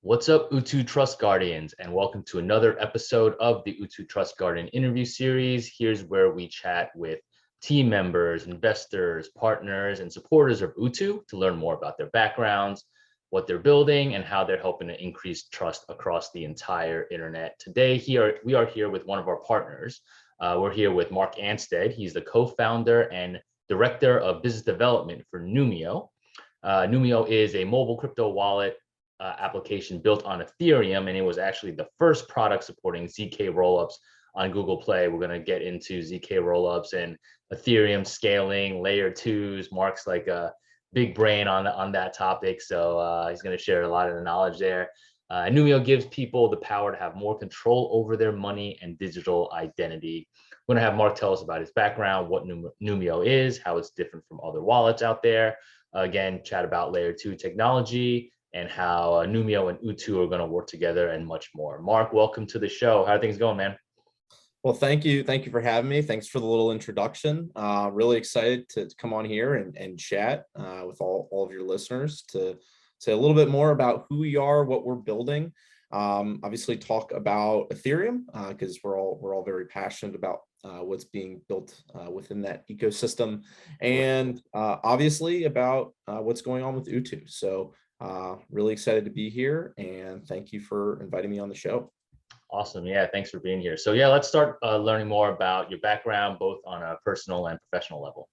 What's up, UTU Trust Guardians, and welcome to another episode of the UTU Trust Guardian interview series. Here's where we chat with team members, investors, partners, and supporters of UTU to learn more about their backgrounds, what they're building, and how they're helping to increase trust across the entire internet. Today, we are here with one of our partners. We're here with Mark Anstead. He's the co-founder and director of business development for Numio. Numio is a mobile crypto wallet application built on Ethereum, and it was actually the first product supporting zkRollups on Google Play. We're going to get into zkRollups and Ethereum scaling, layer twos. Mark's like a big brain on that topic, so he's going to share a lot of the knowledge there. Numio gives people the power to have more control over their money and digital identity. We're going to have Mark tell us about his background, what Numio is, how it's different from other wallets out there. Again, chat about layer two technology and how Numio and UTU are going to work together and much more. Mark, welcome to the show. How are things going, man? Well, thank you. Thank you for having me. Thanks for the little introduction. Really excited to come on here and chat with all of your listeners to say a little bit more about who we are, what we're building. Obviously talk about Ethereum because we're all very passionate about what's being built within that ecosystem, and obviously about what's going on with UTU. So really excited to be here, and thank you for inviting me on the show. Awesome. Yeah, thanks for being here. So yeah, let's start learning more about your background, both on a personal and professional level.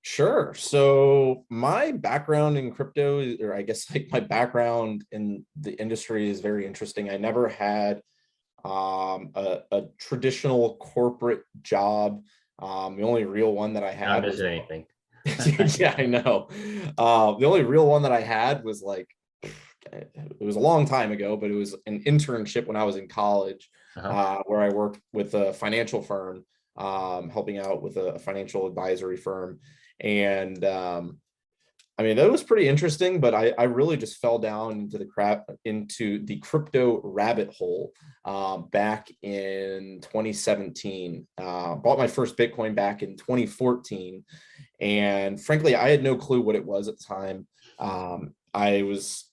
Sure. So my background in crypto, or I guess like my background in the industry, is very interesting. I never had a traditional corporate job. The only real one that I had Not missing anything. Yeah, I know. The only real one that I had was like, it was a long time ago, but it was an internship when I was in college, where I worked with a financial firm, helping out with a financial advisory firm. And I mean, that was pretty interesting, but I really just fell down into the crypto rabbit hole back in 2017. Bought my first Bitcoin back in 2014. And frankly, I had no clue what it was at the time. I was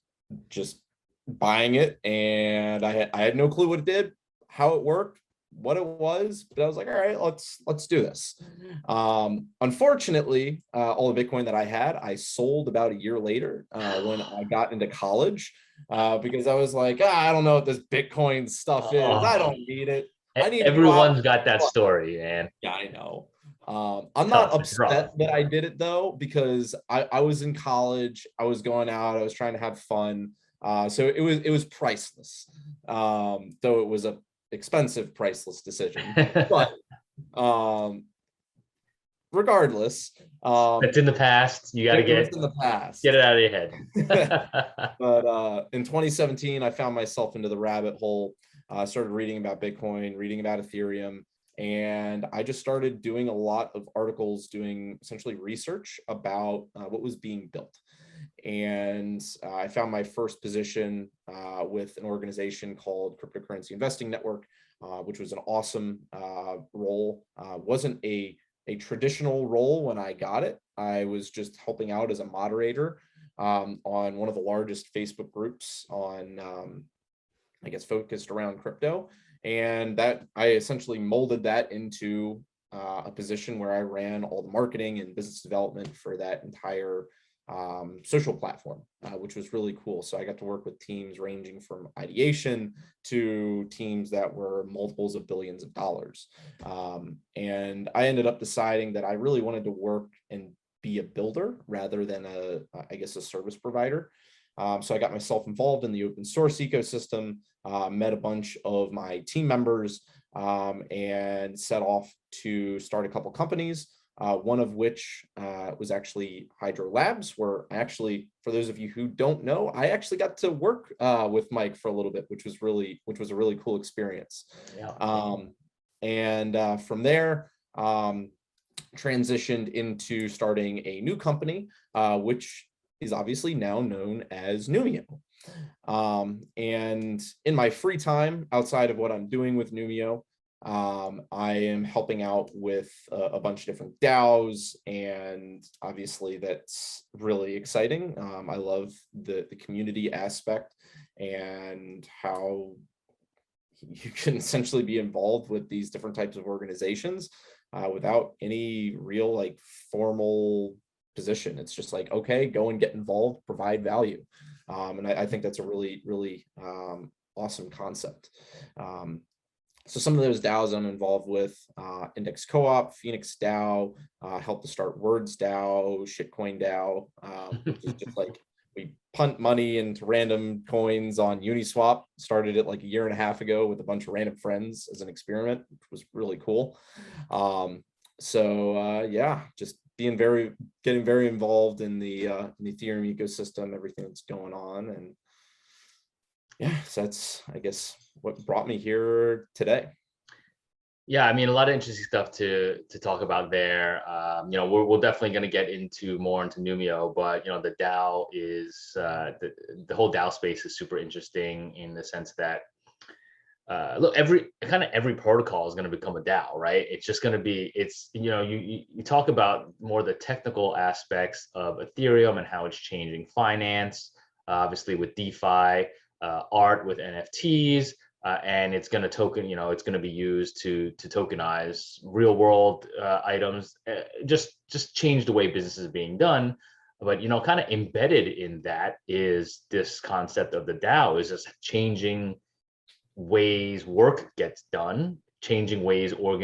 just buying it, and I had no clue what it did, how it worked, what it was, but I was like, all right, let's do this. Unfortunately, all the Bitcoin that I had, I sold about a year later when I got into college, because I was like, I don't know what this Bitcoin stuff is. I don't need it. Everyone's got that story, man. Yeah, I know. I'm not upset that I did it though, because I was in college, I was going out, I was trying to have fun. So it was priceless. Though it was a expensive, priceless decision. But regardless, it's in the past. You got to get in the past. Get it out of your head. But in 2017, I found myself into the rabbit hole. Started reading about Bitcoin, reading about Ethereum, and I just started doing a lot of articles, doing essentially research about what was being built. And I found my first position with an organization called Cryptocurrency Investing Network, which was an awesome role. Wasn't a traditional role when I got it. I was just helping out as a moderator on one of the largest Facebook groups on, I guess, focused around crypto. And that I essentially molded that into a position where I ran all the marketing and business development for that entire social platform, which was really cool. So I got to work with teams ranging from ideation to teams that were multiples of billions of dollars. And I ended up deciding that I really wanted to work and be a builder rather than I guess a service provider. So I got myself involved in the open source ecosystem, met a bunch of my team members, and set off to start a couple companies. One of which was actually Hydro Labs, where for those of you who don't know, I actually got to work with Mike for a little bit, which was a really cool experience. Yeah. And from there, transitioned into starting a new company, which is obviously now known as Numio. And in my free time, outside of what I'm doing with Numio, I am helping out with a bunch of different DAOs, and obviously that's really exciting. I love the community aspect, and how you can essentially be involved with these different types of organizations without any real like formal position. It's just like, okay, go and get involved, provide value. And I think that's a really, really awesome concept. So some of those DAOs I'm involved with, Index Co-op, Phoenix DAO, helped to start Words DAO, Shitcoin DAO, which is just like we punt money into random coins on Uniswap. Started it like a year and a half ago with a bunch of random friends as an experiment, which was really cool. Yeah, just getting very involved in the Ethereum ecosystem, everything that's going on, and yeah, so that's, I guess, what brought me here today. Yeah, I mean, a lot of interesting stuff to talk about there. We're definitely going to get more into Numio, but the DAO is the whole DAO space is super interesting in the sense that look, every protocol is going to become a DAO, right? It's just going to be, you talk about more the technical aspects of Ethereum and how it's changing finance, obviously with DeFi, art with NFTs. And it's going to it's going to be used to tokenize real world items, just change the way business is being done. But kind of embedded in that is this concept of the DAO is just changing ways work gets done, changing ways people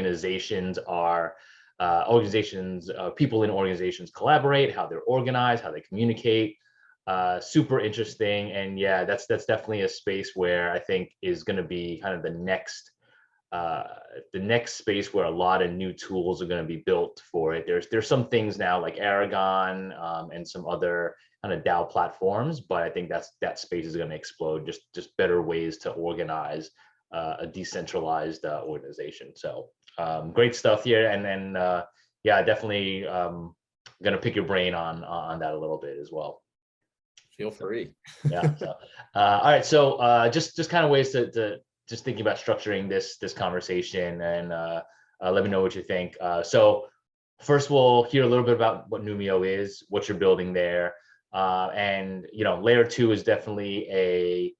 in organizations collaborate, how they're organized, how they communicate. Super interesting. And yeah, that's definitely a space where I think is going to be kind of the next space where a lot of new tools are going to be built for it. There's some things now like Aragon and some other kind of DAO platforms, but I think that space is going to explode. Just better ways to organize a decentralized organization. So great stuff here. And then yeah, definitely going to pick your brain on that a little bit as well. Feel free. Yeah. So, all right. So just kind of ways to just thinking about structuring this conversation, and let me know what you think. So first, we'll hear a little bit about what Numio is, what you're building there, and layer 2 is definitely a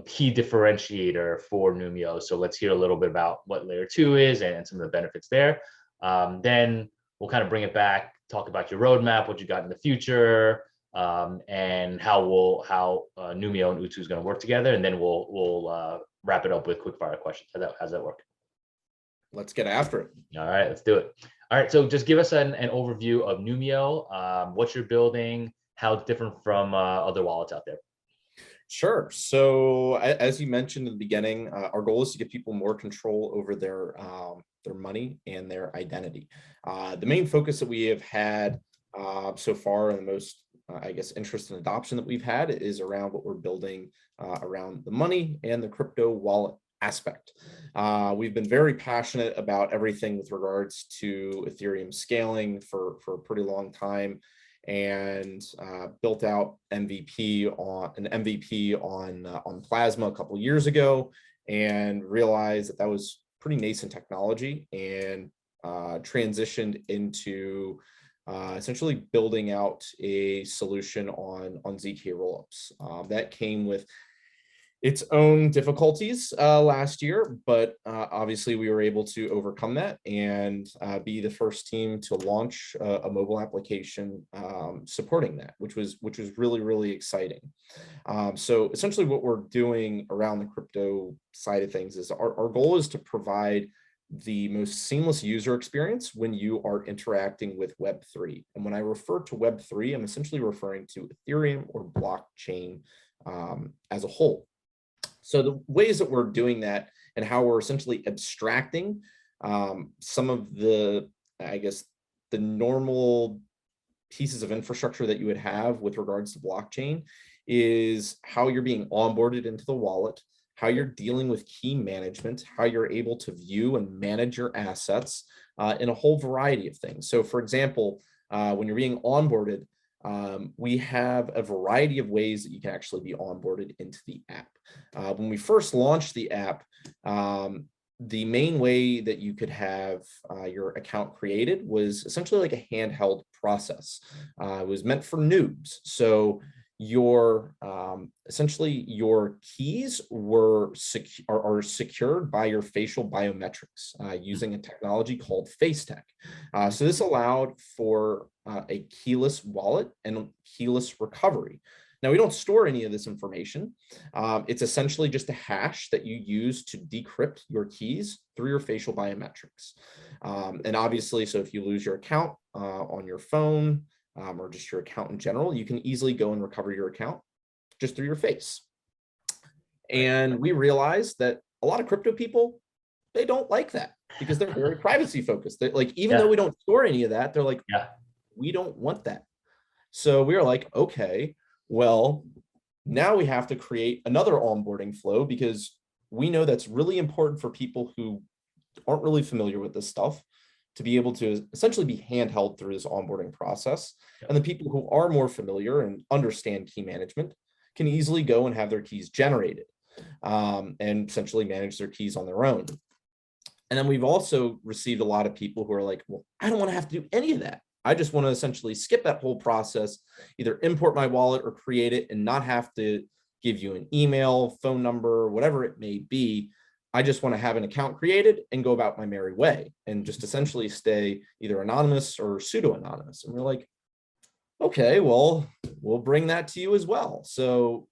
key differentiator for Numio. So let's hear a little bit about what layer 2 is and some of the benefits there. Then we'll kind of bring it back, talk about your roadmap, what you got in the future. And how Numio and UTU is going to work together, and then we'll wrap it up with quick fire questions. How's that work? Let's get after it. All right, let's do it. All right, so just give us an overview of Numio, what you're building, how it's different from other wallets out there. Sure. So as you mentioned in the beginning, our goal is to give people more control over their money and their identity. The main focus that we have had so far, and the most I guess interest and adoption that we've had, is around what we're building around the money and the crypto wallet aspect. We've been very passionate about everything with regards to Ethereum scaling for a pretty long time, and built out an MVP on Plasma a couple of years ago, and realized that was pretty nascent technology, and transitioned into essentially building out a solution on zkRollups. That came with its own difficulties last year, but obviously we were able to overcome that and be the first team to launch a mobile application supporting that, which was really, really exciting. So essentially what we're doing around the crypto side of things is our goal is to provide the most seamless user experience when you are interacting with Web3. And when I refer to Web3, I'm essentially referring to Ethereum or blockchain as a whole. So the ways that we're doing that and how we're essentially abstracting some of the, I guess, the normal pieces of infrastructure that you would have with regards to blockchain is how you're being onboarded into the wallet, how you're dealing with key management, how you're able to view and manage your assets in a whole variety of things. So for example, when you're being onboarded, we have a variety of ways that you can actually be onboarded into the app. When we first launched the app, the main way that you could have your account created was essentially like a handheld process. It was meant for noobs. So your essentially your keys are secured by your facial biometrics using a technology called FaceTech. So this allowed for a keyless wallet and keyless recovery. Now, we don't store any of this information. It's essentially just a hash that you use to decrypt your keys through your facial biometrics. And obviously, so if you lose your account on your phone, or just your account in general, you can easily go and recover your account just through your face. And we realized that a lot of crypto people, they don't like that because they're very privacy focused. They're like, even though we don't store any of that, they're like, we don't want that. So we were like, okay, well, now we have to create another onboarding flow because we know that's really important for people who aren't really familiar with this stuff, to be able to essentially be handheld through this onboarding process. And the people who are more familiar and understand key management can easily go and have their keys generated and essentially manage their keys on their own. And then we've also received a lot of people who are like, well, I don't want to have to do any of that. I just want to essentially skip that whole process, either import my wallet or create it and not have to give you an email, phone number, whatever it may be. I just want to have an account created and go about my merry way and just essentially stay either anonymous or pseudo-anonymous. And we're like, okay, well, we'll bring that to you as well. So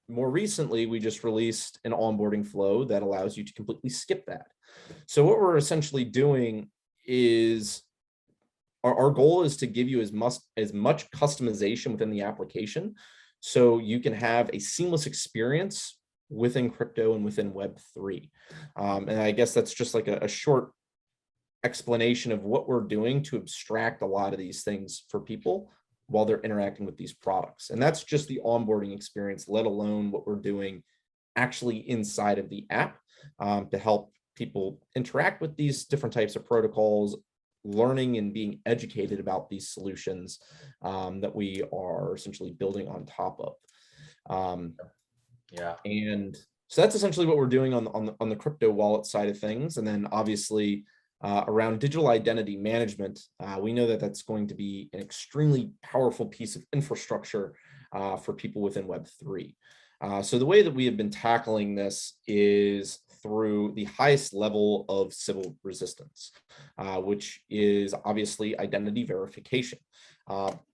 more recently, we just released an onboarding flow that allows you to completely skip that. So what we're essentially doing is our goal is to give you as much customization within the application so you can have a seamless experience within crypto and within Web3. And I guess that's just like a short explanation of what we're doing to abstract a lot of these things for people while they're interacting with these products. And that's just the onboarding experience, let alone what we're doing actually inside of the app to help people interact with these different types of protocols, learning and being educated about these solutions that we are essentially building on top of. And so that's essentially what we're doing on the crypto wallet side of things. And then obviously around digital identity management, we know that that's going to be an extremely powerful piece of infrastructure for people within Web3. So the way that we have been tackling this is through the highest level of civil resistance, which is obviously identity verification.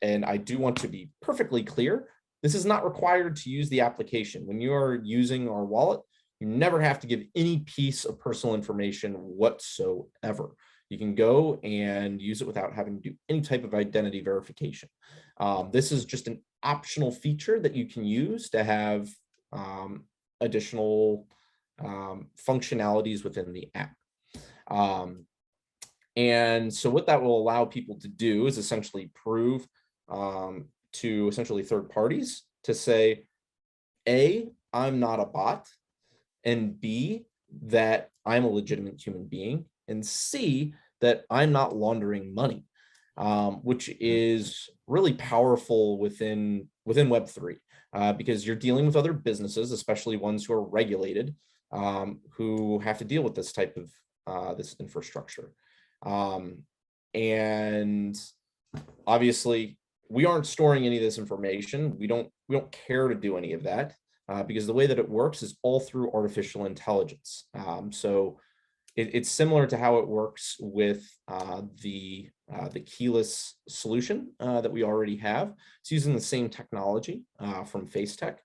And I do want to be perfectly clear, this is not required to use the application. When you are using our wallet, you never have to give any piece of personal information whatsoever. You can go and use it without having to do any type of identity verification. This is just an optional feature that you can use to have additional functionalities within the app. And so what that will allow people to do is essentially prove to essentially third parties to say, A, I'm not a bot, and B, that I'm a legitimate human being, and C, that I'm not laundering money, which is really powerful within Web3 because you're dealing with other businesses, especially ones who are regulated, who have to deal with this type of this infrastructure. And obviously, we aren't storing any of this information. We don't care to do any of that because the way that it works is all through artificial intelligence. So it's similar to how it works with the keyless solution that we already have. It's using the same technology from FaceTech.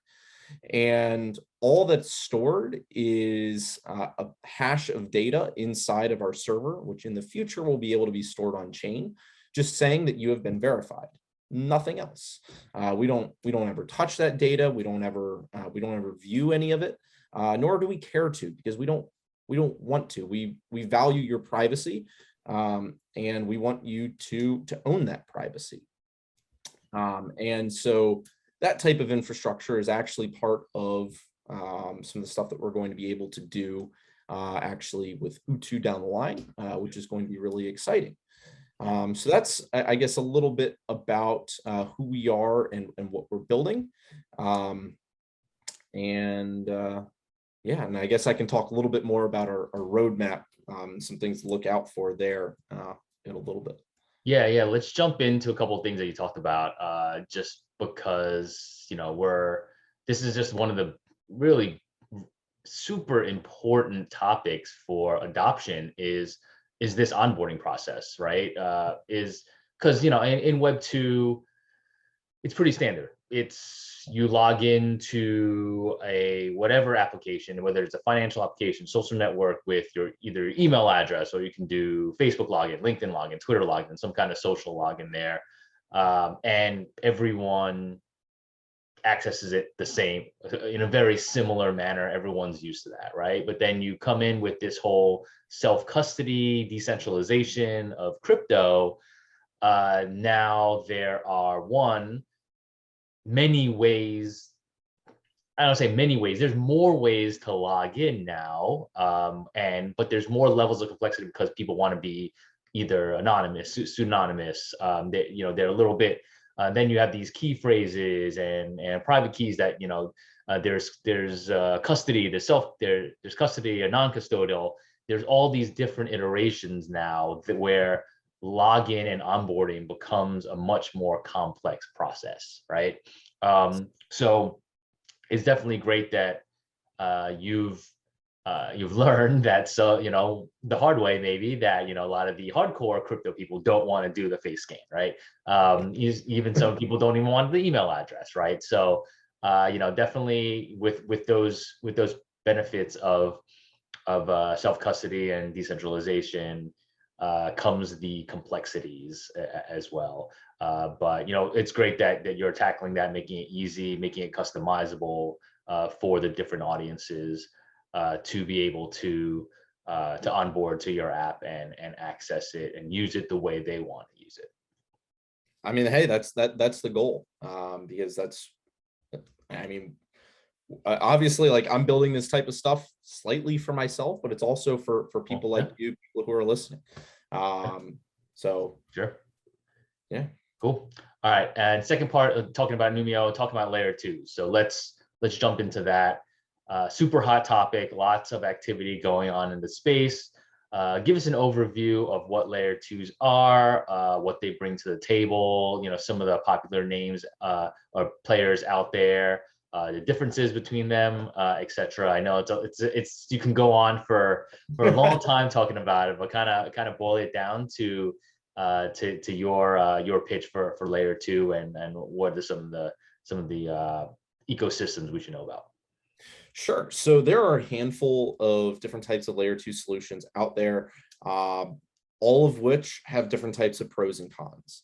And all that's stored is a hash of data inside of our server, which in the future will be able to be stored on chain, just saying that you have been verified. Nothing else. We don't ever touch that data. We don't ever view any of it, nor do we care to, because we don't want to. We value your privacy, and we want you to own that privacy. And so that type of infrastructure is actually part of some of the stuff that we're going to be able to do actually with UTU down the line, which is going to be really exciting. So that's, I guess, a little bit about who we are and what we're building. Yeah, and I guess I can talk a little bit more about our roadmap, some things to look out for there in a little bit. Yeah. Let's jump into a couple of things that you talked about, just because, this is just one of the really super important topics for adoption is this onboarding process, right? Is because, in Web 2, it's pretty standard. It's you log into a whatever application, whether it's a financial application, social network with your either email address, or you can do Facebook login, LinkedIn login, Twitter login, some kind of social login there. And everyone accesses it the same in a very similar manner. Everyone's used to that, right? But then you come in with this whole self-custody, decentralization of crypto. Now there are many ways. I don't say many ways. There's more ways to log in now, but there's more levels of complexity because people want to be either anonymous, pseudonymous. They're a little bit. Then you have these key phrases and private keys that there's custody, there's custody, a non-custodial. There's all these different iterations now where login and onboarding becomes a much more complex process, right? So it's definitely great that you've learned that, so the hard way maybe, that a lot of the hardcore crypto people don't want to do the face scan, right? Even some people don't even want the email address, right? So definitely with those benefits of self-custody and decentralization comes the complexities as well. But it's great that you're tackling that, making it easy, making it customizable for the different audiences to be able to onboard to your app and access it and use it the way they want to use it. I mean, hey, that's the goal, because obviously, like, I'm building this type of stuff slightly for myself, but it's also for people like you, people who are listening. So sure. Yeah. Cool. All right. And second part of talking about Numio, talking about layer 2. So let's jump into that. Super hot topic, lots of activity going on in the space. Give us an overview of what layer 2s are, what they bring to the table, some of the popular names or players out there, the differences between them, etc. I know it's you can go on for a long time talking about it, but kind of boil it down to your pitch for layer 2 and what are some of the ecosystems we should know about. Sure. So there are a handful of different types of layer 2 solutions out there, all of which have different types of pros and cons.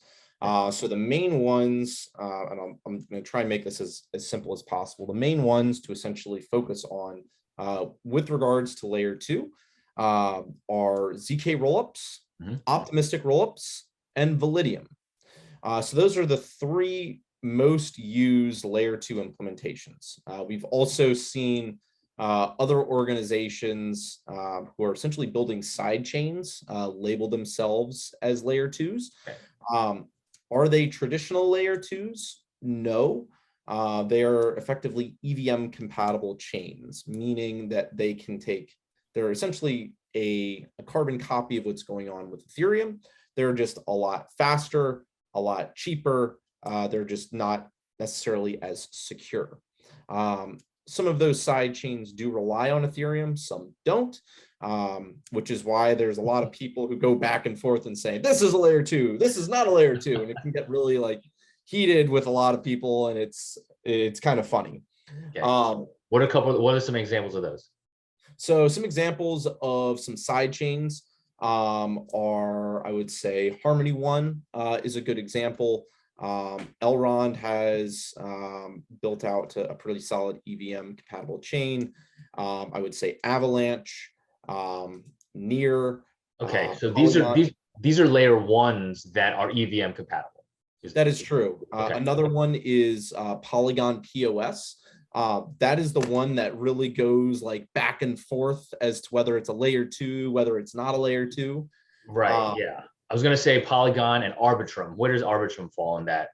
So the main ones, and I'm going to try and make this as simple as possible. The main ones to essentially focus on with regards to layer 2 are zkRollups, optimistic rollups, and Validium. So those are the three most used layer 2 implementations. We've also seen other organizations who are essentially building side chains label themselves as layer 2s. Are they traditional layer 2s? No. They are effectively EVM compatible chains, meaning that they're essentially a carbon copy of what's going on with Ethereum. They're just a lot faster, a lot cheaper. They're just not necessarily as secure. Some of those side chains do rely on Ethereum, some don't, which is why there's a lot of people who go back and forth and say, this is a layer 2, this is not a layer 2. And it can get really heated with a lot of people, and it's kind of funny. Okay. What are some examples of those? So some examples of some side chains are, I would say, Harmony One is a good example. Elrond has built out a pretty solid EVM compatible chain. I would say Avalanche, Near. Okay, so these are layer 1s that are EVM compatible. That is true. Okay. Another one is Polygon POS. That is the one that really goes back and forth as to whether it's a layer 2, whether it's not a layer 2. Right. Yeah. I was going to say Polygon and Arbitrum. Where does Arbitrum fall in that?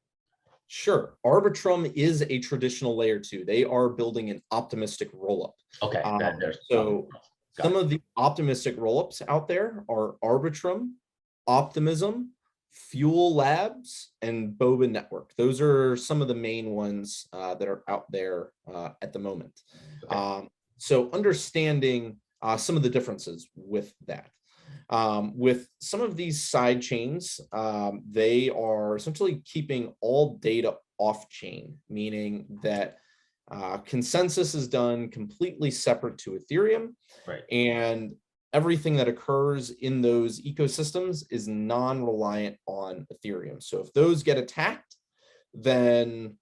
Sure. Arbitrum is a traditional layer 2. They are building an optimistic rollup. Okay. So some of the optimistic rollups out there are Arbitrum, Optimism, Fuel Labs, and Boba Network. Those are some of the main ones that are out there at the moment. Okay. So understanding some of the differences with that. With some of these side chains, they are essentially keeping all data off chain, meaning that consensus is done completely separate to Ethereum, Right. and everything that occurs in those ecosystems is non-reliant on Ethereum. So if those get attacked, then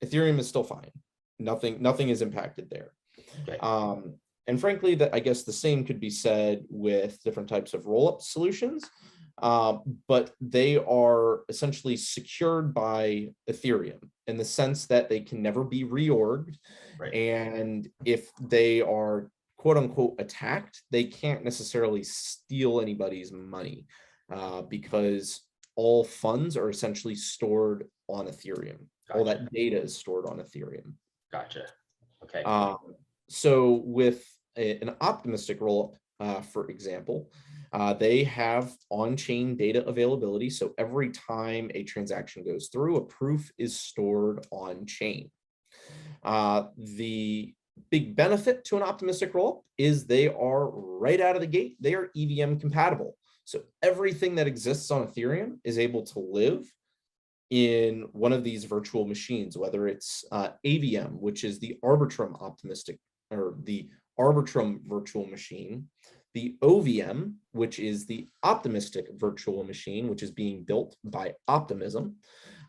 Ethereum is still fine. Nothing is impacted there. Okay. And frankly, that I guess the same could be said with different types of rollup solutions, but they are essentially secured by Ethereum in the sense that they can never be reorged. Right. And if they are quote unquote attacked, they can't necessarily steal anybody's money because all funds are essentially stored on Ethereum. Gotcha. All that data is stored on Ethereum. Gotcha. Okay. So with an optimistic rollup, for example, they have on-chain data availability. So every time a transaction goes through, a proof is stored on-chain. The big benefit to an optimistic rollup is they are right out of the gate, they are EVM compatible. So everything that exists on Ethereum is able to live in one of these virtual machines, whether it's AVM, which is the Arbitrum optimistic or the Arbitrum virtual machine, the OVM, which is the optimistic virtual machine, which is being built by Optimism,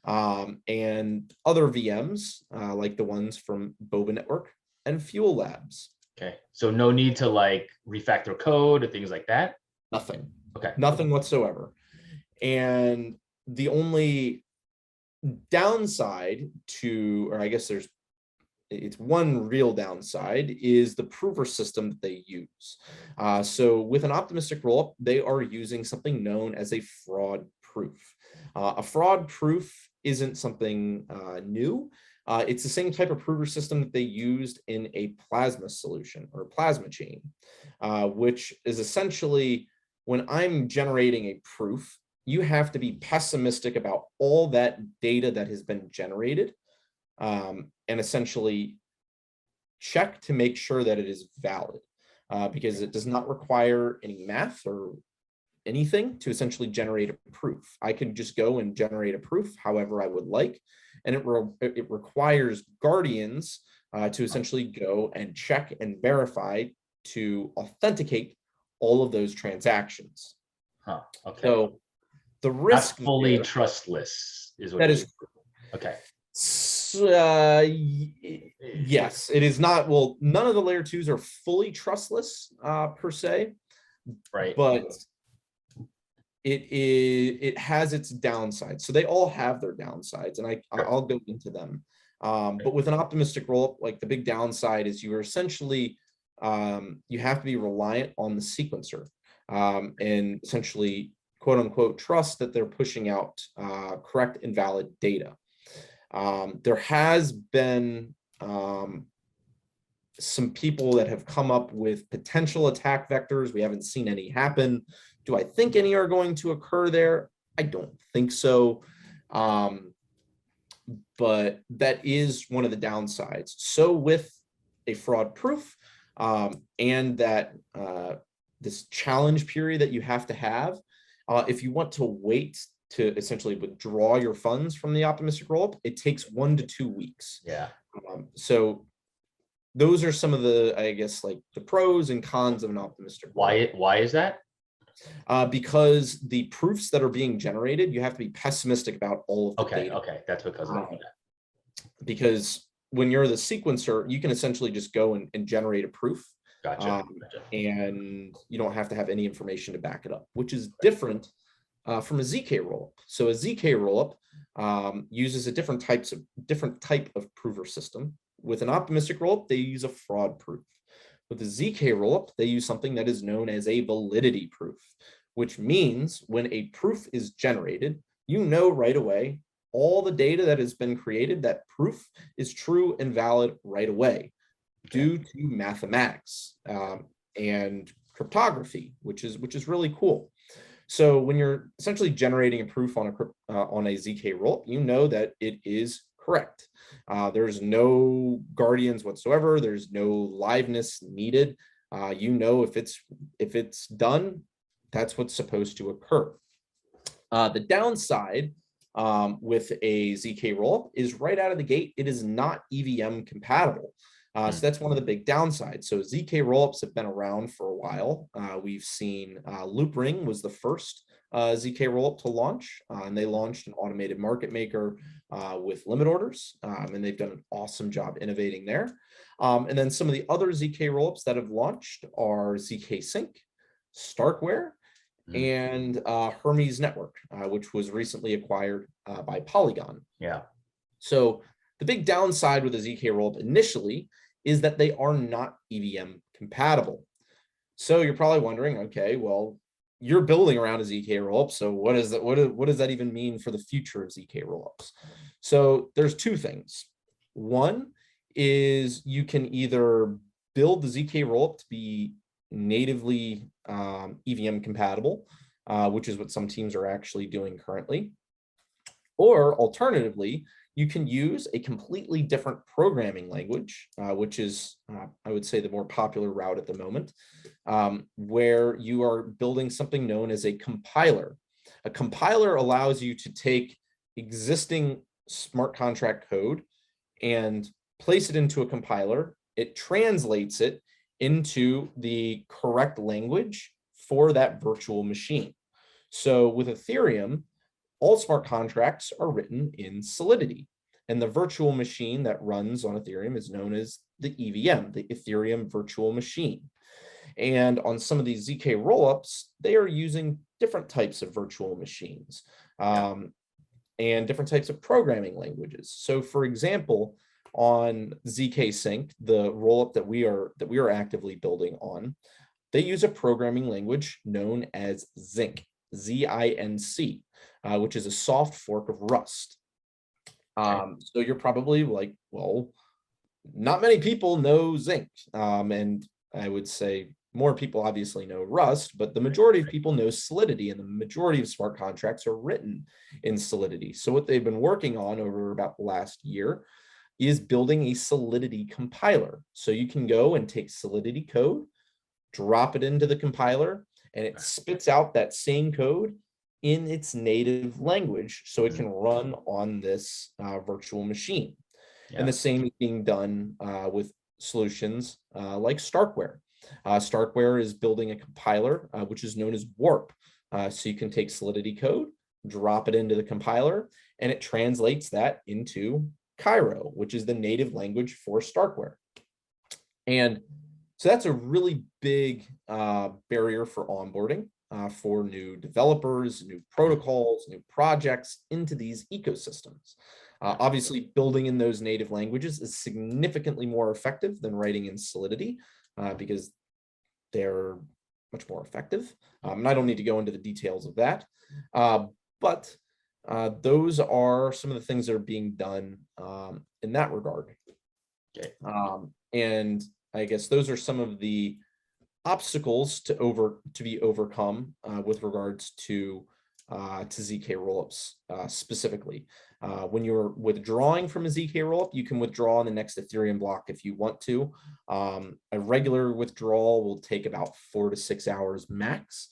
and other VMs like the ones from Boba Network and Fuel Labs. Okay. So no need to like refactor code or things like that? Nothing. Okay. Nothing whatsoever. And the only downside to, or I guess it's one real downside, is the prover system that they use. So with an optimistic rollup, they are using something known as a fraud proof. A fraud proof isn't something new. It's the same type of prover system that they used in a plasma solution or plasma chain, which is essentially when I'm generating a proof, you have to be pessimistic about all that data that has been generated and essentially check to make sure that it is valid because it does not require any math or anything to essentially generate a proof. I could just go and generate a proof however I would like, and it requires guardians to essentially go and check and verify to authenticate all of those transactions. Huh. Okay. So the risk not fully there, trustless is what that is okay. Yes, it is not. Well, none of the layer twos are fully trustless per se, right? But it has its downsides. So they all have their downsides, and I'll go into them. But with an optimistic rollup, like the big downside is you are essentially you have to be reliant on the sequencer and essentially quote unquote trust that they're pushing out correct and valid data. There has been some people that have come up with potential attack vectors. We haven't seen any happen. Do I think any are going to occur there? I don't think so. But that is one of the downsides. So with a fraud proof and that this challenge period that you have to have, if you want to wait to essentially withdraw your funds from the optimistic rollup, it takes 1 to 2 weeks. Yeah. So those are some of the, I guess, like the pros and cons of an optimistic rollup. Why is that? Because the proofs that are being generated, you have to be pessimistic about all of the data. Okay, that's because of that. Because when you're the sequencer, you can essentially just go and generate a proof. Gotcha. And you don't have to have any information to back it up, which is different from a zk rollup. So a zk rollup uses a different type of prover system. With an optimistic rollup, they use a fraud proof. With a zk rollup, they use something that is known as a validity proof, which means when a proof is generated, you know right away all the data that has been created, that proof is true and valid right away due to mathematics and cryptography, which is really cool. So when you're essentially generating a proof on a zk rollup, you know that it is correct. There's no guardians whatsoever. There's no liveness needed. You know if it's done, that's what's supposed to occur. The downside with a zk rollup is right out of the gate, it is not EVM compatible. So that's one of the big downsides. So zk rollups have been around for a while. We've seen Loopring was the first zk rollup to launch, and they launched an automated market maker with limit orders, and they've done an awesome job innovating there. And then some of the other zk rollups that have launched are zk Sync, Starkware, and Hermes Network, which was recently acquired by Polygon. Yeah. So the big downside with a zk rollup initially is that they are not EVM compatible. So you're probably wondering, okay, well, you're building around a zk rollup, so what is that? What does that even mean for the future of zk rollups? So there's two things. One is you can either build the zk rollup to be natively EVM compatible, which is what some teams are actually doing currently. Or alternatively, you can use a completely different programming language, which is, I would say, the more popular route at the moment, where you are building something known as a compiler. A compiler allows you to take existing smart contract code and place it into a compiler. It translates it into the correct language for that virtual machine. So with Ethereum, all smart contracts are written in Solidity, and the virtual machine that runs on Ethereum is known as the EVM, the Ethereum Virtual Machine. And on some of these zk rollups, they are using different types of virtual machines and different types of programming languages. So for example, on zk Sync, the rollup that we are actively building on, they use a programming language known as Zinc, Z-I-N-C, which is a soft fork of Rust. So you're probably like, well, not many people know Zinc. And I would say more people obviously know Rust, but the majority of people know Solidity, and the majority of smart contracts are written in Solidity. So what they've been working on over about the last year is building a Solidity compiler. So you can go and take Solidity code, drop it into the compiler, and it spits out that same code in its native language, so it can run on this virtual machine. And the same is being done with solutions like Starkware. Starkware is building a compiler, which is known as Warp. So you can take Solidity code, drop it into the compiler, and it translates that into Cairo, which is the native language for Starkware. And so that's a really big barrier for onboarding for new developers, new protocols, new projects into these ecosystems. Obviously, building in those native languages is significantly more effective than writing in Solidity because they're much more effective. And I don't need to go into the details of that, but those are some of the things that are being done in that regard. Okay. And I guess those are some of the obstacles to be overcome with regards to zk rollups specifically. When you're withdrawing from a zk rollup, you can withdraw on the next Ethereum block if you want to. A regular withdrawal will take about 4 to 6 hours max,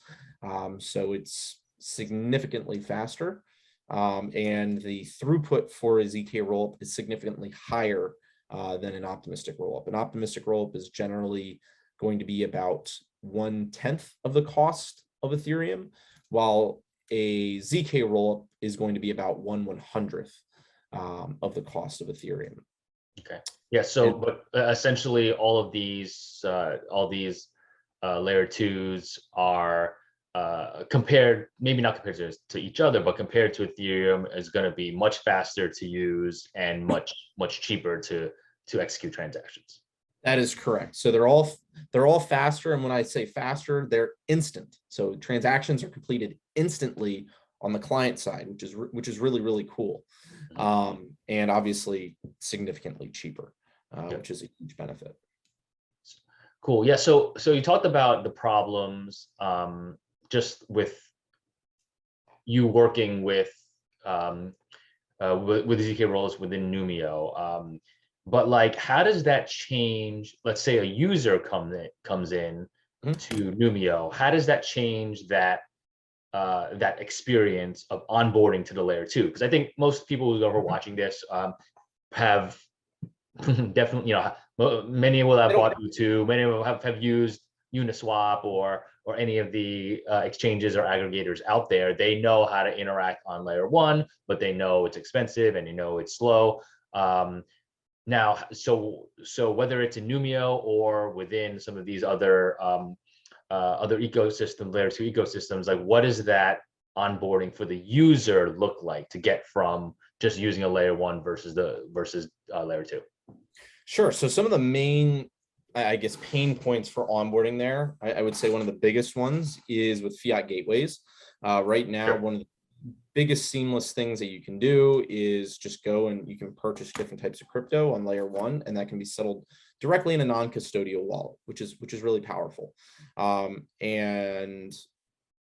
so it's significantly faster, and the throughput for a zk rollup is significantly higher than an optimistic rollup. An optimistic rollup is generally going to be about 1/10 of the cost of Ethereum, while a zk rollup is going to be about 1/100th of the cost of Ethereum. Okay. Yeah. So, but essentially, all these layer twos are compared, maybe not compared to each other, but compared to Ethereum, is going to be much faster to use and much cheaper to execute transactions. That is correct. So they're all faster, and when I say faster, they're instant. So transactions are completed instantly on the client side, which is really cool, and obviously significantly cheaper, which is a huge benefit. Cool. Yeah. So you talked about the problems just with you working with with the zkRollups within Numio. But like, how does that change? Let's say a user comes in to Numio. How does that change that that experience of onboarding to the layer 2? Because I think most people who are watching this have definitely, many will have bought UTU, many will have used Uniswap or any of the exchanges or aggregators out there. They know how to interact on layer 1, but they know it's expensive and it's slow. Now, so whether it's in Numio or within some of these other other ecosystem, layer 2 ecosystems, like what does that onboarding for the user look like to get from just using a layer 1 versus layer 2? Sure. So some of the main, I guess, pain points for onboarding there, I would say one of the biggest ones is with Fiat Gateways. Right now, Sure. one of the biggest seamless things that you can do is just go and you can purchase different types of crypto on layer 1, and that can be settled directly in a non-custodial wallet, which is really powerful. And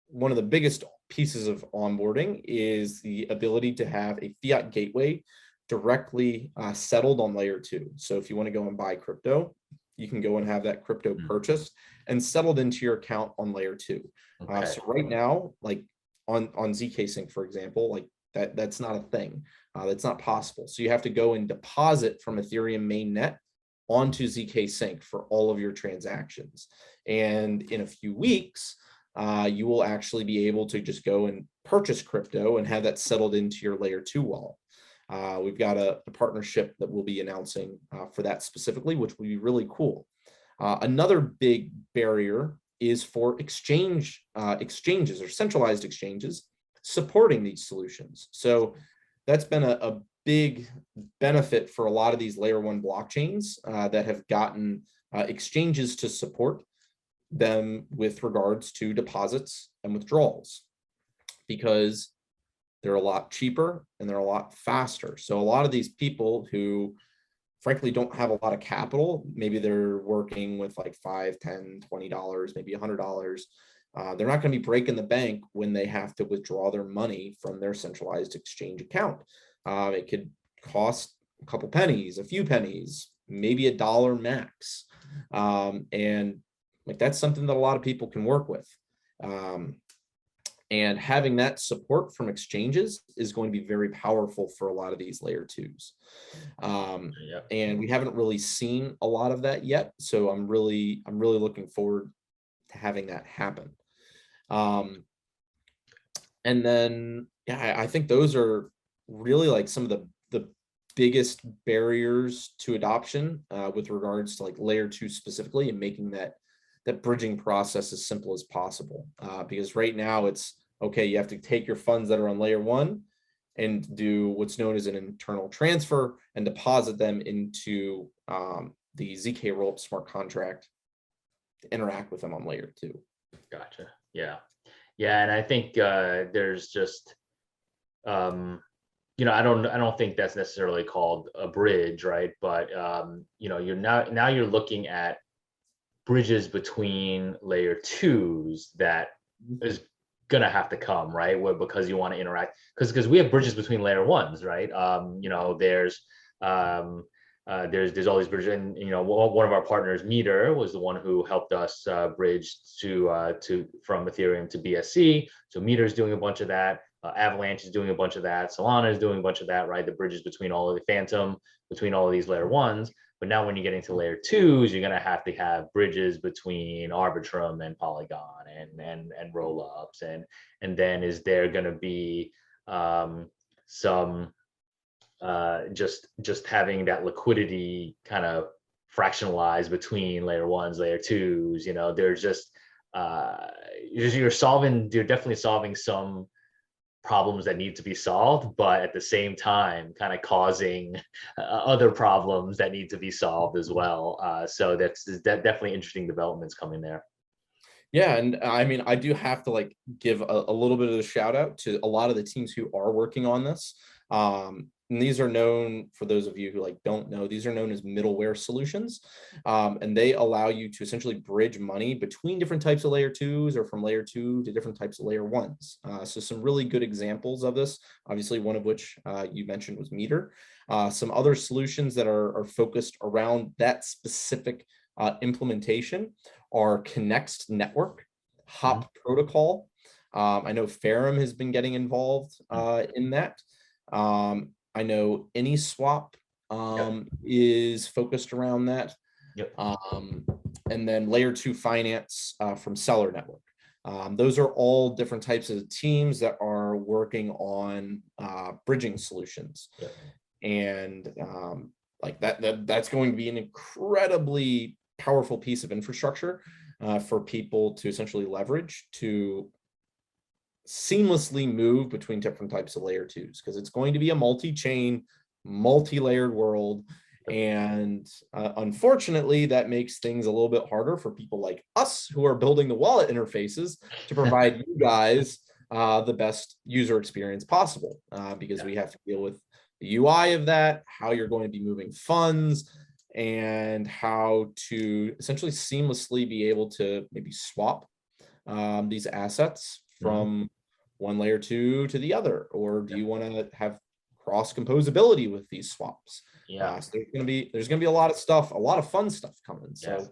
one of the biggest pieces of onboarding is the ability to have a Fiat gateway directly settled on layer 2. So if you want to go and buy crypto, you can go and have that crypto purchased and settled into your account on layer 2. Okay. So right now, like on zkSync, for example, like that's not a thing. That's not possible. So you have to go and deposit from Ethereum mainnet onto zkSync for all of your transactions. And in a few weeks, you will actually be able to just go and purchase crypto and have that settled into your layer 2 wallet. We've got a partnership that we'll be announcing for that specifically, which will be really cool. Another big barrier is for exchanges or centralized exchanges supporting these solutions. So that's been a big benefit for a lot of these layer 1 blockchains that have gotten exchanges to support them with regards to deposits and withdrawals, because they're a lot cheaper and they're a lot faster. So a lot of these people who frankly don't have a lot of capital, maybe they're working with like $5, $10, $20, maybe $100. They're not going to be breaking the bank when they have to withdraw their money from their centralized exchange account. It could cost a couple pennies, a few pennies, maybe $1 max. And like that's something that a lot of people can work with. And having that support from exchanges is going to be very powerful for a lot of these layer 2s. And we haven't really seen a lot of that yet. So I'm really looking forward to having that happen. And then, yeah, I think those are really like some of the biggest barriers to adoption with regards to like layer 2 specifically, and making that bridging process as simple as possible. Because right now it's, okay, you have to take your funds that are on layer 1 and do what's known as an internal transfer and deposit them into the zkRollups smart contract to interact with them on layer 2. Gotcha. Yeah. And I think there's just, I don't think that's necessarily called a bridge, right? But you're now you're looking at bridges between layer 2s that is gonna have to come, right? Because you want to interact, because we have bridges between layer 1s, right? There's all these bridges, and one of our partners, Meter, was the one who helped us bridge from Ethereum to BSC. So Meter is doing a bunch of that. Avalanche is doing a bunch of that. Solana is doing a bunch of that, right? The bridges between all of the Phantom, between all of these layer 1s. But now when you're getting to layer 2s, you're going to have bridges between Arbitrum and Polygon and Rollups. And then is there going to be some just having that liquidity kind of fractionalized between layer 1s, layer 2s? There's just you're definitely solving some problems that need to be solved, but at the same time kind of causing other problems that need to be solved as well. So that's definitely interesting developments coming there. Yeah, and I mean, I do have to like give a little bit of a shout out to a lot of the teams who are working on this. and these are known, for those of you who like don't know, these are known as middleware solutions, and they allow you to essentially bridge money between different types of layer 2s, or from layer 2 to different types of layer 1s. So some really good examples of this, obviously one of which you mentioned was Meter. Some other solutions that are focused around that specific implementation are Connect Network, Hop Protocol. I know Ferrum has been getting involved in that. I know AnySwap is focused around that. And then layer 2 finance from Seller Network. Those are all different types of teams that are working on bridging solutions. And like that's going to be an incredibly powerful piece of infrastructure for people to essentially leverage to seamlessly move between different types of layer 2s, because it's going to be a multi-chain, multi-layered world. And unfortunately, that makes things a little bit harder for people like us who are building the wallet interfaces to provide you guys the best user experience possible, because we have to deal with the UI of that, how you're going to be moving funds, and how to essentially seamlessly be able to maybe swap these assets from one layer 2 to the other, or do you want to have cross composability with these swaps? So there's gonna be a lot of stuff, a lot of fun stuff coming. So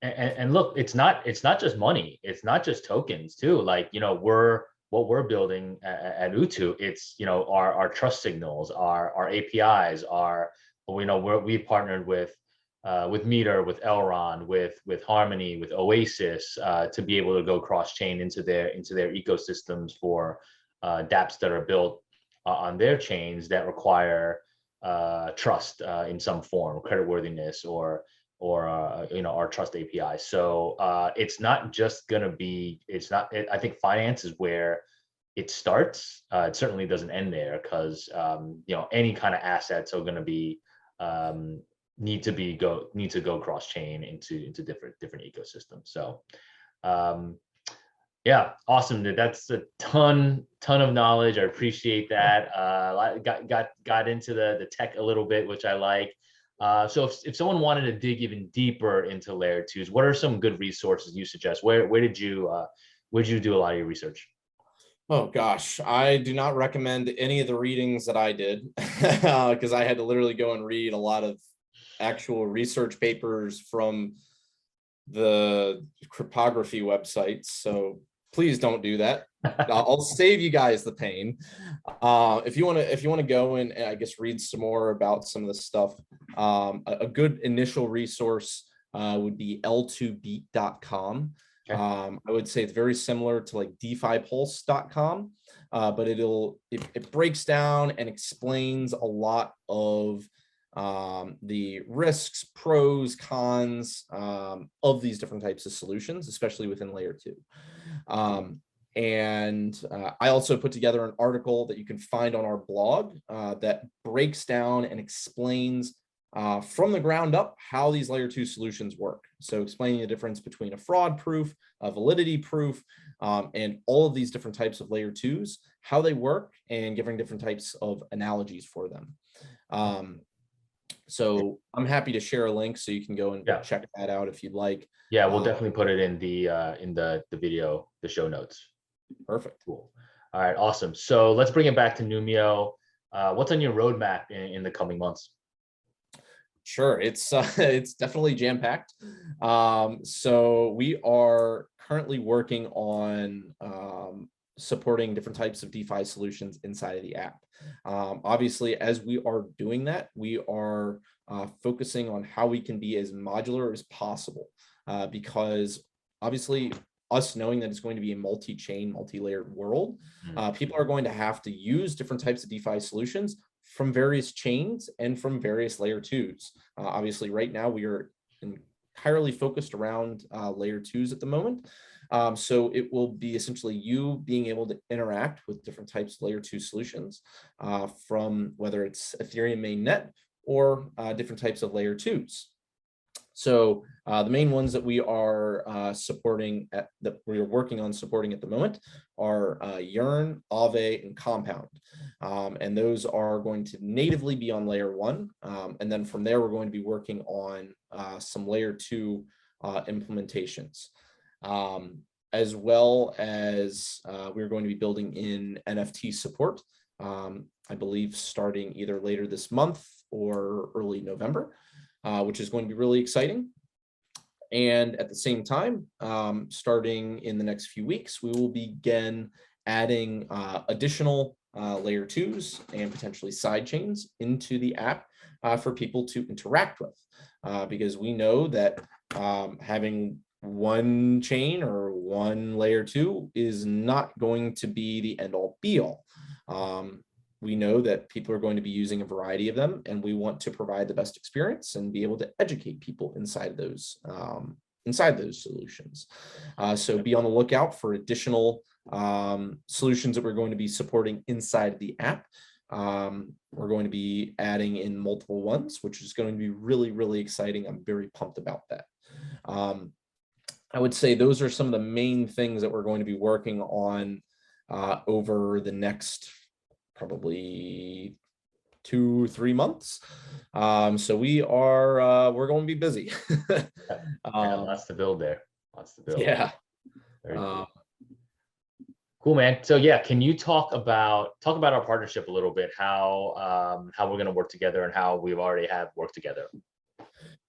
and look, it's not just money, it's not just tokens too. Like, you know, what we're building at UTU, it's, you know, our trust signals, our APIs, we've partnered with Meter, with Elrond, with Harmony, with Oasis, to be able to go cross-chain into their ecosystems for dApps that are built on their chains that require trust in some form, creditworthiness, or our trust API. So it's not just gonna be. I think finance is where it starts. It certainly doesn't end there, because any kind of assets are going to be need to go cross chain into different ecosystems. So yeah, awesome. That's a ton of knowledge. I appreciate that. Got into the tech a little bit, which I like. So if someone wanted to dig even deeper into layer 2s, what are some good resources you suggest? Where did you do a lot of your research? Oh gosh, I do not recommend any of the readings that I did, because I had to literally go and read a lot of actual research papers from the cryptography websites. So please don't do that. I'll save you guys the pain. If you want to go and I guess read some more about some of the stuff, a good initial resource would be l2beat.com. I would say it's very similar to like DeFiPulse.com, but it breaks down and explains a lot of the risks, pros, cons of these different types of solutions, especially within layer 2. And I also put together an article that you can find on our blog that breaks down and explains from the ground up how these layer 2 solutions work. So explaining the difference between a fraud proof, a validity proof, and all of these different types of layer 2s, how they work, and giving different types of analogies for them. So I'm happy to share a link so you can go and check that out if you'd like. Yeah, we'll definitely put it in the video, the show notes. Perfect. Cool. All right, awesome. So let's bring it back to Numio. What's on your roadmap in the coming months? Sure, it's definitely jam-packed. So we are currently working on supporting different types of DeFi solutions inside of the app. Obviously, as we are doing that, we are focusing on how we can be as modular as possible, because obviously us knowing that it's going to be a multi-chain, multi-layered world, people are going to have to use different types of DeFi solutions from various chains and from various layer 2s. Obviously, right now we are entirely focused around layer 2s at the moment. So it will be essentially you being able to interact with different types of layer 2 solutions, from whether it's Ethereum mainnet or different types of layer 2s. So the main ones that we are that we are working on supporting at the moment are Yearn, Aave, and Compound. And those are going to natively be on layer 1. And then from there, we're going to be working on some layer 2 implementations. As well as we're going to be building in NFT support, I believe starting either later this month or early November, which is going to be really exciting. And at the same time, starting in the next few weeks, we will begin adding additional layer 2s and potentially side chains into the app for people to interact with, because we know that having one chain or one layer 2 is not going to be the end all be all. We know that people are going to be using a variety of them, and we want to provide the best experience and be able to educate people inside those solutions. So be on the lookout for additional solutions that we're going to be supporting inside the app. We're going to be adding in multiple ones, which is going to be really, really exciting. I'm very pumped about that. I would say those are some of the main things that we're going to be working on over the next probably 2-3 months. So we're going to be busy. Lots to build there. Lots to build. Yeah. Very cool. Cool, man. So yeah, can you talk about our partnership a little bit? How we're going to work together and how we've already have worked together.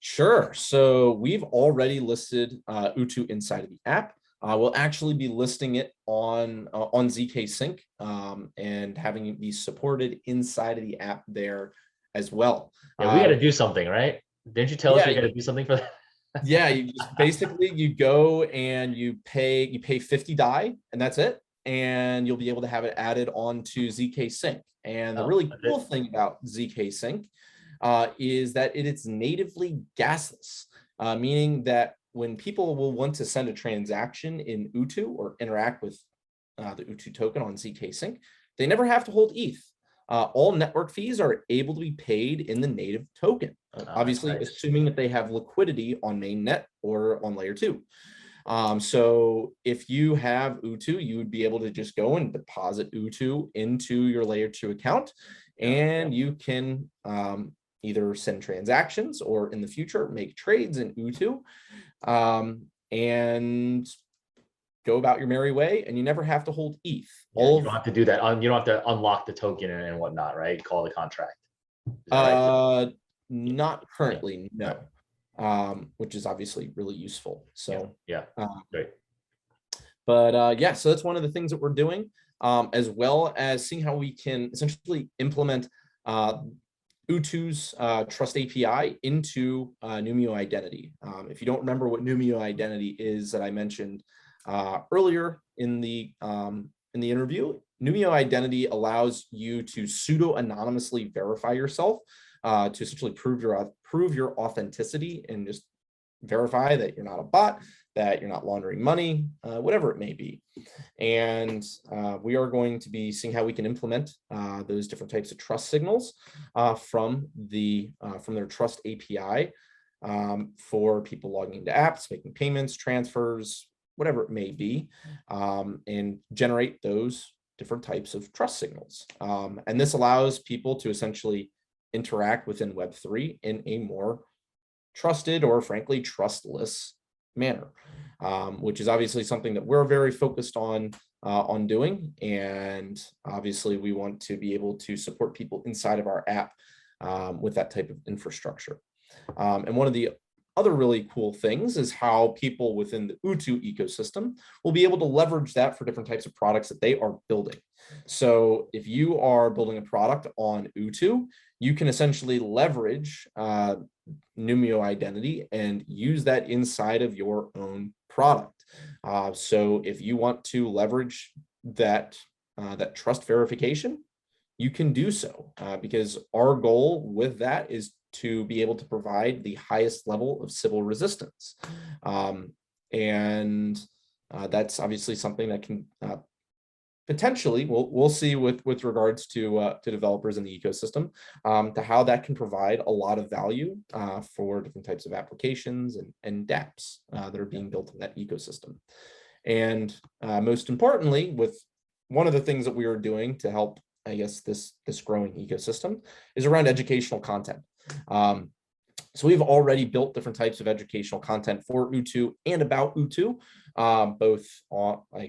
Sure. So we've already listed UTU inside of the app. We'll actually be listing it on ZK Sync and having it be supported inside of the app there as well. Yeah, we got to do something, right? Didn't you tell us we got to do something for that? Yeah, you just basically you go and you pay $50 DAI, and that's it. And you'll be able to have it added onto ZK Sync. And the really cool thing about ZK Sync is that it is natively gasless, meaning that when people will want to send a transaction in UTU or interact with the UTU token on zk Sync, they never have to hold ETH. All network fees are able to be paid in the native token, obviously, nice. Assuming that they have liquidity on mainnet or on layer 2. So if you have UTU, you would be able to just go and deposit UTU into your layer 2 account, and you can either send transactions or in the future make trades in UTU and go about your merry way, and you never have to hold ETH. You don't have to do that. You don't have to unlock the token and whatnot, right? Call the contract. Right? Not currently, no. Which is obviously really useful. So great. But yeah, so that's one of the things that we're doing, as well as seeing how we can essentially implement UTU's Trust API into Numio Identity. If you don't remember what Numio Identity is that I mentioned earlier in the interview, Numio Identity allows you to pseudo-anonymously verify yourself to essentially prove your authenticity and just verify that you're not a bot, that you're not laundering money, whatever it may be. And we are going to be seeing how we can implement those different types of trust signals from their Trust API for people logging into apps, making payments, transfers, whatever it may be, and generate those different types of trust signals. And this allows people to essentially interact within Web3 in a more trusted or frankly trustless manner, which is obviously something that we're very focused on doing. And obviously we want to be able to support people inside of our app with that type of infrastructure. And one of the other really cool things is how people within the UTU ecosystem will be able to leverage that for different types of products that they are building. So if you are building a product on UTU, you can essentially leverage Numio Identity and use that inside of your own product. So if you want to leverage that trust verification, you can do so, because our goal with that is to be able to provide the highest level of Sybil resistance. And that's obviously something that can potentially we'll see with regards to developers in the ecosystem, to how that can provide a lot of value for different types of applications and dApps that are being built in that ecosystem. And most importantly, with one of the things that we are doing to help, I guess, this growing ecosystem is around educational content. So we've already built different types of educational content for UTU and about UTU, both on, I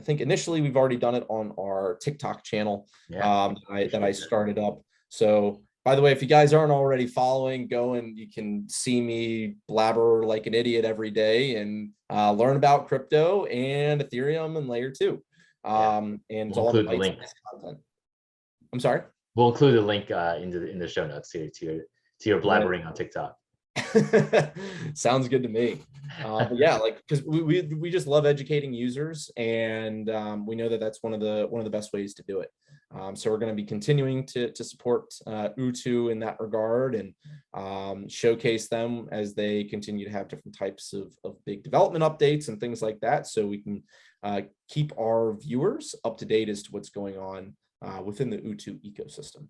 think initially we've already done it on our TikTok channel that I started up. So by the way, if you guys aren't already following, go and you can see me blabber like an idiot every day and learn about crypto and Ethereum and layer 2. And it's all include the link. Content. I'm sorry. We'll include a link in the show notes to your blabbering on TikTok. Sounds good to me. But yeah, like, because we just love educating users, and we know that that's one of the best ways to do it. So we're going to be continuing to support UTU in that regard, and showcase them as they continue to have different types of big development updates and things like that, so we can keep our viewers up to date as to what's going on within the UTU ecosystem.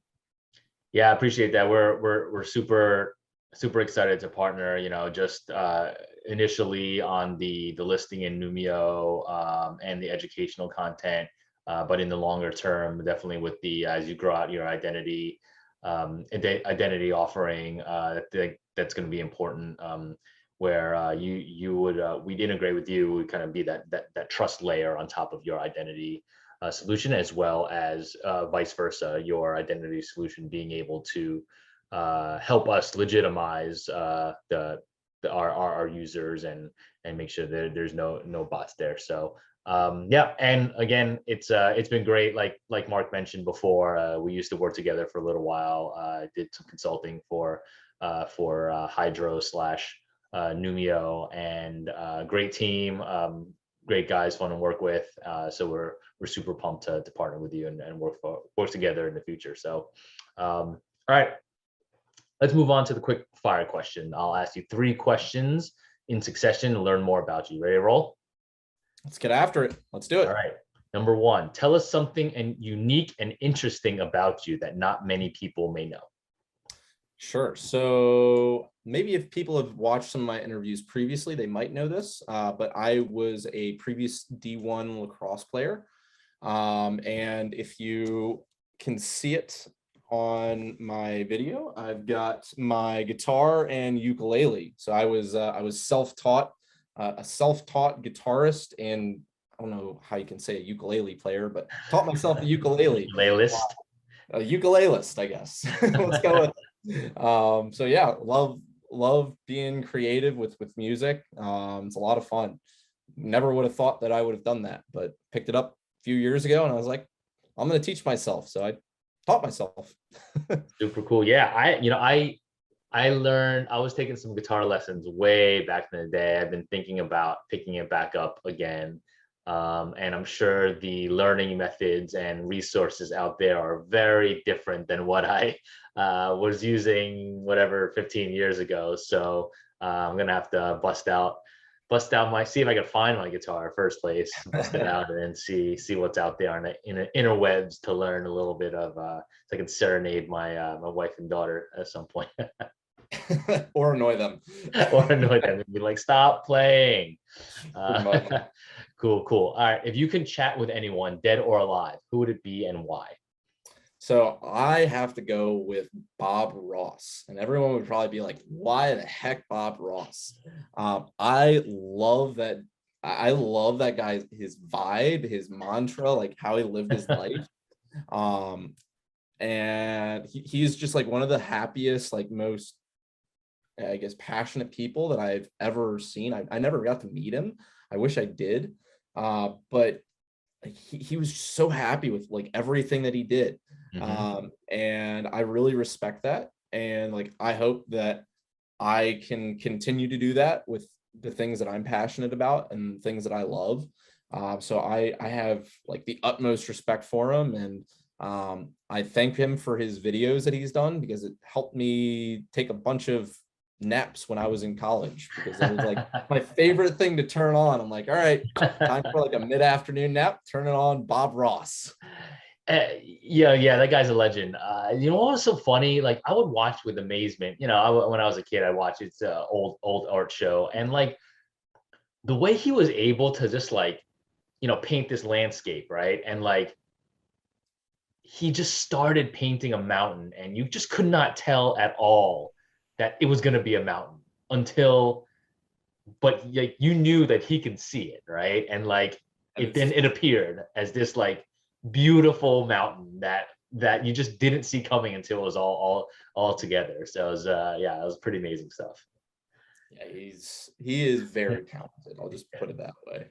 Yeah, I appreciate that. We're super excited to partner. You know, just initially on the listing in Numio and the educational content, but in the longer term, definitely with the as you grow out your identity offering, I think that's going to be important. Where we'd integrate with you, would kind of be that trust layer on top of your identity solution, as well as vice versa, your identity solution being able to help us legitimize our users and make sure that there's no bots there. So yeah, and again, it's been great. Like Mark mentioned before, we used to work together for a little while. Did some consulting for Hydro / Numio, and great team, great guys, fun to work with. So we're super pumped to partner with you and work together in the future. So all right, let's move on to the quick fire question. I'll ask you 3 questions in succession to learn more about you. Ready to roll? Let's get after it. Let's do it. All right. Number 1, tell us something unique and interesting about you that not many people may know. Sure. So maybe if people have watched some of my interviews previously, they might know this, but I was a previous D1 lacrosse player. And if you can see it on my video, I've got my guitar and ukulele. So I was self-taught, a self-taught guitarist, and I don't know how you can say a ukulele player, but taught myself a ukulele. Ukulelist. A ukulelist, I guess. Let's go with it. So yeah, love being creative with music. It's a lot of fun. Never would have thought that I would have done that, but picked it up a few years ago, and I was like, I'm going to teach myself. So I taught myself. Super cool. Yeah, I learned, I was taking some guitar lessons way back in the day. I've been thinking about picking it back up again. And I'm sure the learning methods and resources out there are very different than what I was using, 15 years ago. So I'm gonna have to bust out see if I can find my guitar first place, bust it out, and then see what's out there in the interwebs to learn a little bit of so I can serenade my wife and daughter at some point. Or annoy them. Or annoy them and be like, stop playing. Cool. All right. If you can chat with anyone, dead or alive, who would it be and why? So I have to go with Bob Ross, and everyone would probably be like, why the heck Bob Ross? I love that. I love that guy, his vibe, his mantra, like how he lived his life. And he's just like one of the happiest, like most, I guess, passionate people that I've ever seen. I never got to meet him. I wish I did. But he was so happy with like everything that he did. Mm-hmm. And I really respect that. And like, I hope that I can continue to do that with the things that I'm passionate about and things that I love. So I have like the utmost respect for him. And I thank him for his videos that he's done, because it helped me take a bunch of naps when I was in college, because it was like my favorite thing to turn on. I'm like, all right, time for like a mid-afternoon nap, turn it on, Bob Ross. Yeah, that guy's a legend. You know what was so funny? Like I would watch with amazement. You know, when I was a kid, I watched its old art show, and like the way he was able to just like, you know, paint this landscape, right? And like he just started painting a mountain, and you just could not tell at all that it was going to be a mountain until, but like you knew that he could see it, right? And like it appeared as this like beautiful mountain that you just didn't see coming until it was all together. So it was yeah, it was pretty amazing stuff. Yeah, he is very talented. I'll just put it that way.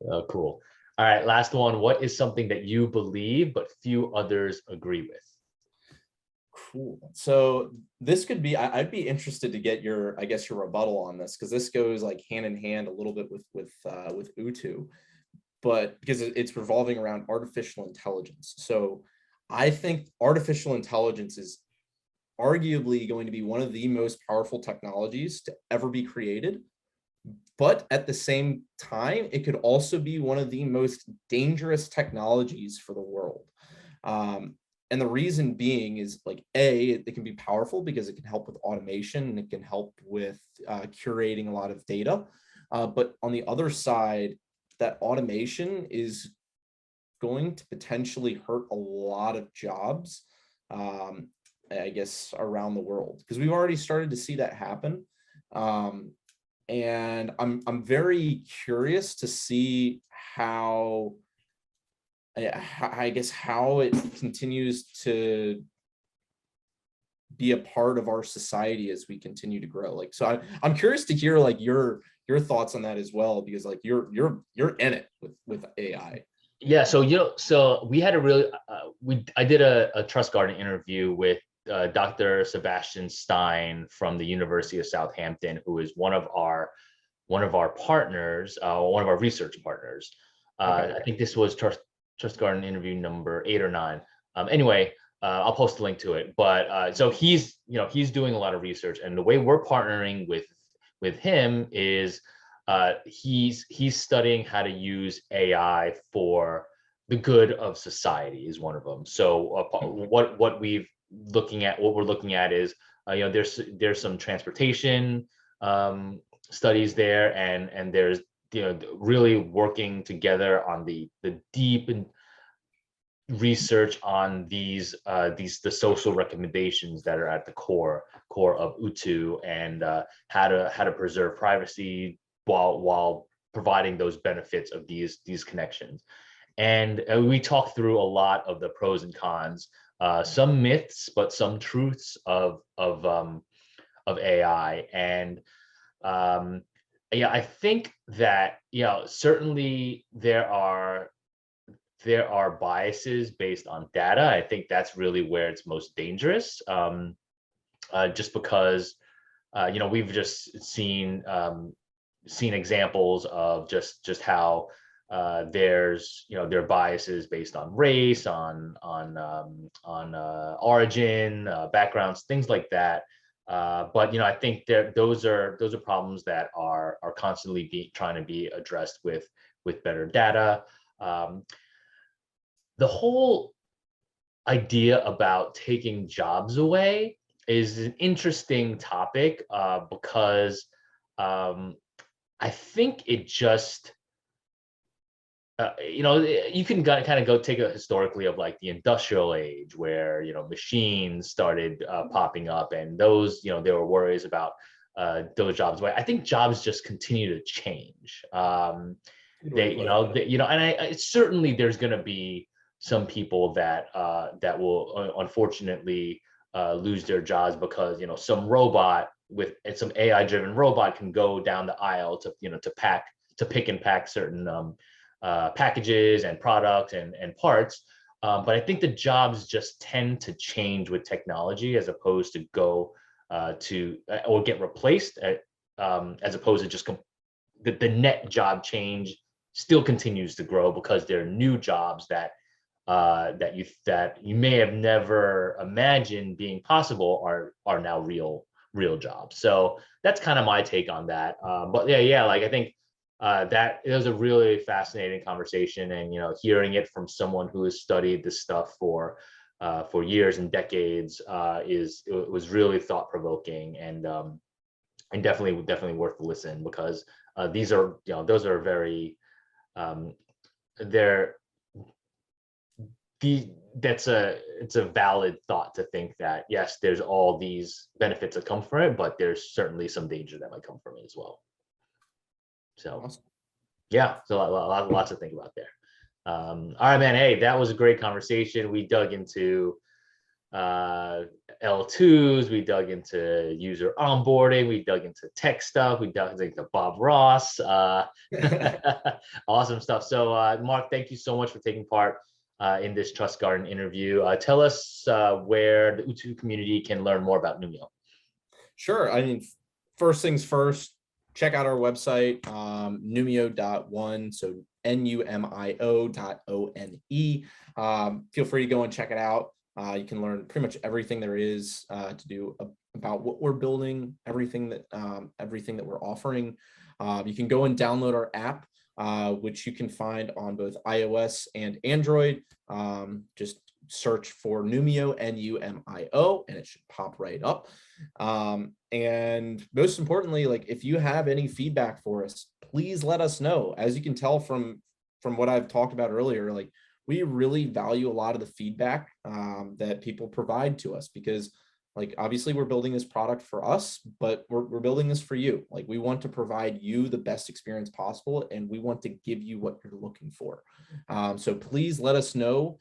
Oh, cool. All right, last one. What is something that you believe but few others agree with? Cool. So this could be, I'd be interested to get your, I guess, your rebuttal on this, because this goes like hand in hand a little bit with UTU, but because it's revolving around artificial intelligence. So I think artificial intelligence is arguably going to be one of the most powerful technologies to ever be created. But at the same time, it could also be one of the most dangerous technologies for the world. And the reason being is like, it can be powerful because it can help with automation and it can help with curating a lot of data. But on the other side, that automation is going to potentially hurt a lot of jobs, I guess, around the world, because we've already started to see that happen. And I'm very curious to see how, I guess, how it continues to be a part of our society as we continue to grow. Like, so I'm curious to hear like your thoughts on that as well, because like you're in it with AI. Yeah, so so we had a really I did a Trust Garden interview with Dr. Sebastian Stein from the University of Southampton, who is one of our partners, one of our research partners. Okay. I think this was Trust Garden interview number 8 or 9. Anyway, I'll post a link to it. But so he's doing a lot of research, and the way we're partnering with him is he's studying how to use AI for the good of society is one of them. So what we're looking at is there's some transportation studies there, and there's really working together on the deep and research on the social recommendations that are at the core of UTU, and how to preserve privacy while providing those benefits of these connections. And we talked through a lot of the pros and cons, some myths, but some truths of AI. And yeah, I think that certainly there are biases based on data. I think that's really where it's most dangerous, just because we've just seen examples of just how there's there are biases based on race, on origin, backgrounds, things like that. But I think those are problems that are constantly trying to be addressed with better data. The whole idea about taking jobs away is an interesting topic, because I think it just you can kind of go take a historically of like the industrial age, where machines started popping up, and those there were worries about those jobs away. I think jobs just continue to change. And certainly there's going to be some people that will unfortunately lose their jobs, because some robot some AI driven robot can go down the aisle to pick and pack certain packages and products and parts. But I think the jobs just tend to change with technology, as opposed to go or get replaced, as opposed to just the net job change still continues to grow, because there are new jobs that you may have never imagined being possible are now real real jobs. So that's kind of my take on that. But yeah, like I think that it was a really fascinating conversation, and hearing it from someone who has studied this stuff for years and decades it was really thought provoking, and definitely worth the listen, because these are those are very they're it's a valid thought to think that yes, there's all these benefits that come from it, but there's certainly some danger that might come from it as well. So Awesome. yeah, so lots to think about there. All right, man. Hey, that was a great conversation. We dug into L2s, we dug into user onboarding, we dug into tech stuff, we dug into Bob Ross. Awesome stuff. So Mark, thank you so much for taking part in this Trust Garden interview. Tell us where the UTU community can learn more about Numio. Sure. I mean, first things first, check out our website, numio.one, so numio.one. Feel free to go and check it out. You can learn pretty much everything there is to do about what we're building, everything that we're offering. You can go and download our app, which you can find on both iOS and Android. Just search for Numio, Numio, and it should pop right up. And most importantly, like if you have any feedback for us, please let us know. As you can tell from what I've talked about earlier, like we really value a lot of the feedback that people provide to us, because like obviously we're building this product for us, but we're building this for you. Like we want to provide you the best experience possible, and we want to give you what you're looking for. So please let us know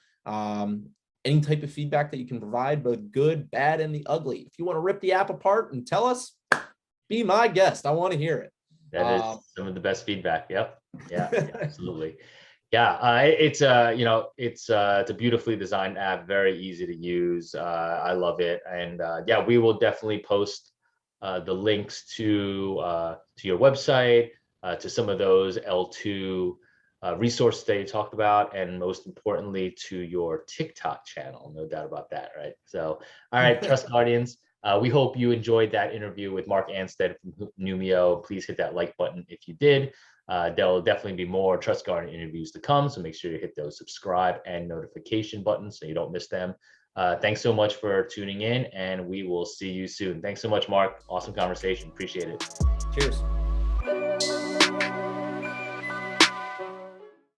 any type of feedback that you can provide, both good, bad, and the ugly. If you want to rip the app apart and tell us, be my guest. I want to hear it. That is some of the best feedback. Yep. Yeah, absolutely. Yeah, it's a beautifully designed app, very easy to use. I love it, and yeah, we will definitely post the links to your website, to some of those L2 resources that you talked about, and most importantly to your TikTok channel. No doubt about that, right? So, all right, Trust Guardians. We hope you enjoyed that interview with Mark Anstead from Numio. Please hit that like button if you did. There'll definitely be more Trust Garden interviews to come, so make sure you hit those subscribe and notification buttons so you don't miss them. Thanks so much for tuning in, and we will see you soon. Thanks so much, Mark. Awesome conversation. Appreciate it. Cheers.